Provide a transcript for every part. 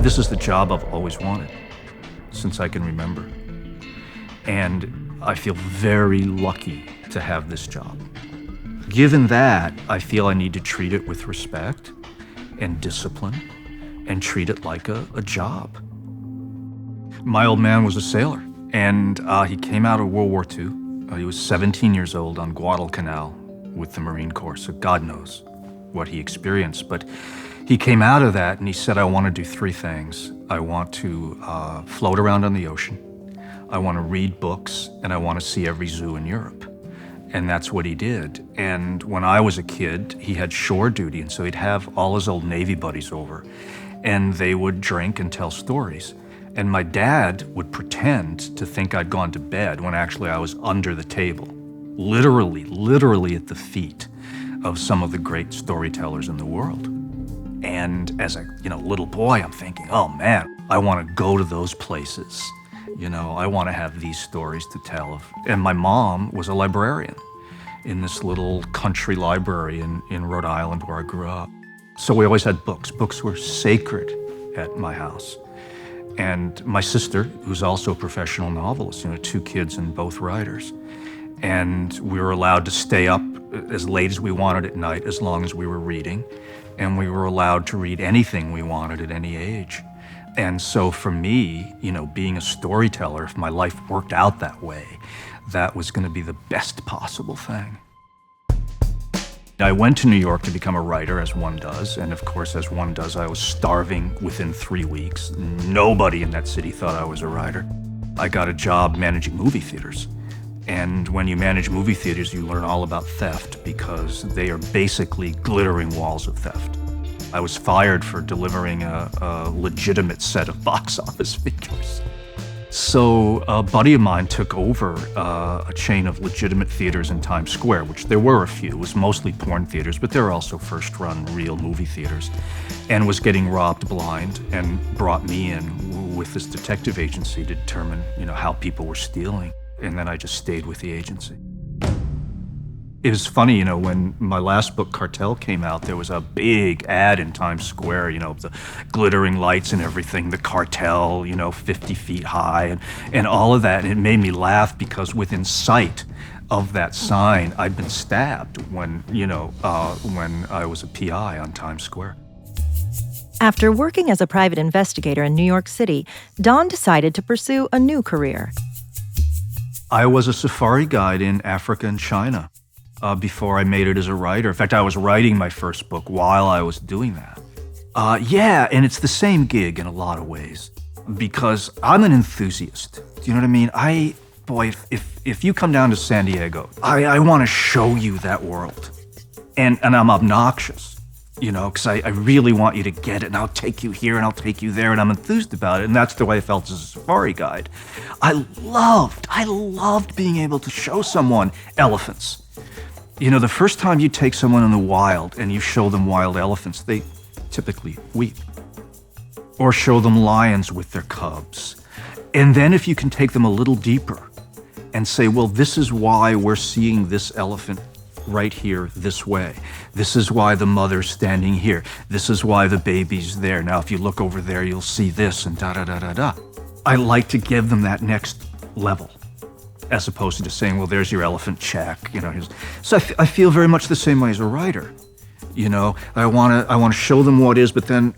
This is the job I've always wanted since I can remember. And I feel very lucky to have this job. Given that, I feel I need to treat it with respect and discipline and treat it like a job. My old man was a sailor, and he came out of World War II. He was 17 years old on Guadalcanal with the Marine Corps, so God knows what he experienced. But he came out of that and he said, I want to do three things. I want to float around on the ocean, I want to read books, and I want to see every zoo in Europe. And that's what he did. And when I was a kid, he had shore duty, and so he'd have all his old Navy buddies over, and they would drink and tell stories. And my dad would pretend to think I'd gone to bed when actually I was under the table, literally at the feet of some of the great storytellers in the world. And as a little boy, I'm thinking, oh man, I want to go to those places. I want to have these stories to tell. And my mom was a librarian in this little country library in Rhode Island where I grew up. So we always had books. Books were sacred at my house. And my sister, who's also a professional novelist, two kids and both writers. And we were allowed to stay up as late as we wanted at night, as long as we were reading. And we were allowed to read anything we wanted at any age. And so for me, being a storyteller, if my life worked out that way, that was going to be the best possible thing. I went to New York to become a writer, as one does, and of course, as one does, I was starving within 3 weeks. Nobody in that city thought I was a writer. I got a job managing movie theaters. And when you manage movie theaters, you learn all about theft because they are basically glittering walls of theft. I was fired for delivering a legitimate set of box office figures. So a buddy of mine took over a chain of legitimate theaters in Times Square, which there were a few. It was mostly porn theaters, but there were also first-run real movie theaters, and was getting robbed blind and brought me in with this detective agency to determine, how people were stealing. And then I just stayed with the agency. It was funny, when my last book, Cartel, came out, there was a big ad in Times Square, the glittering lights and everything, the cartel, 50 feet high, and all of that. And it made me laugh because within sight of that sign, I'd been stabbed when I was a PI on Times Square. After working as a private investigator in New York City, Don decided to pursue a new career. I was a safari guide in Africa and China. Before I made it as a writer. In fact, I was writing my first book while I was doing that. And it's the same gig in a lot of ways because I'm an enthusiast. Do you know what I mean? If you come down to San Diego, I want to show you that world. And I'm obnoxious, because I really want you to get it, and I'll take you here and I'll take you there, and I'm enthused about it, and that's the way I felt as a safari guide. I loved being able to show someone elephants. The first time you take someone in the wild and you show them wild elephants, they typically weep. Or show them lions with their cubs. And then if you can take them a little deeper and say, well, this is why we're seeing this elephant right here this way. This is why the mother's standing here. This is why the baby's there. Now, if you look over there, you'll see this and da-da-da-da-da. I like to give them that next level, as opposed to just saying, well, there's your elephant, check. So I feel very much the same way as a writer. I want to show them what is, but then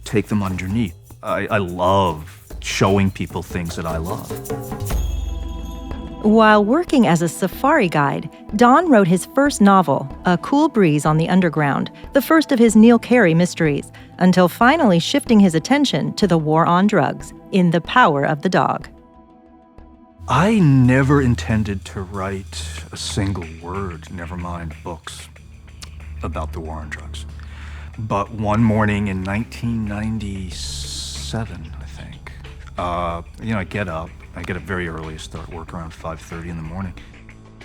take them underneath. I love showing people things that I love. While working as a safari guide, Don wrote his first novel, A Cool Breeze on the Underground, the first of his Neil Carey mysteries, until finally shifting his attention to the war on drugs in The Power of the Dog. I never intended to write a single word, never mind books, about the war on drugs. But one morning in 1997, I think, I get up very early, I start work around 5:30 in the morning.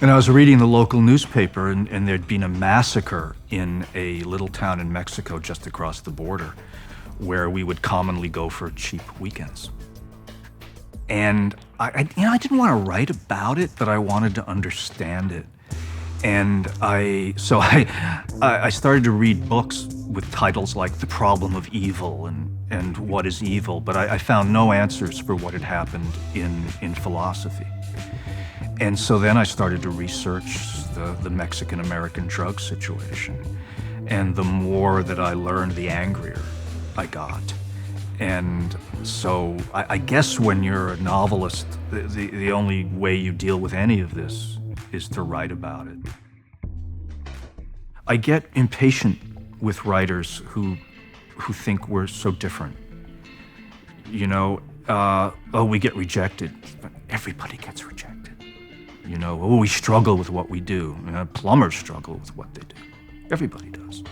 And I was reading the local newspaper, and there'd been a massacre in a little town in Mexico just across the border, where we would commonly go for cheap weekends. And I didn't want to write about it, but I wanted to understand it. And I started to read books with titles like The Problem of Evil and What is Evil, but I found no answers for what had happened in philosophy. And so then I started to research the Mexican-American drug situation. And the more that I learned, the angrier I got. And so I guess when you're a novelist, the only way you deal with any of this is to write about it. I get impatient with writers who think we're so different. You know, we get rejected. Everybody gets rejected. You know, we struggle with what we do. Plumbers struggle with what they do. Everybody does.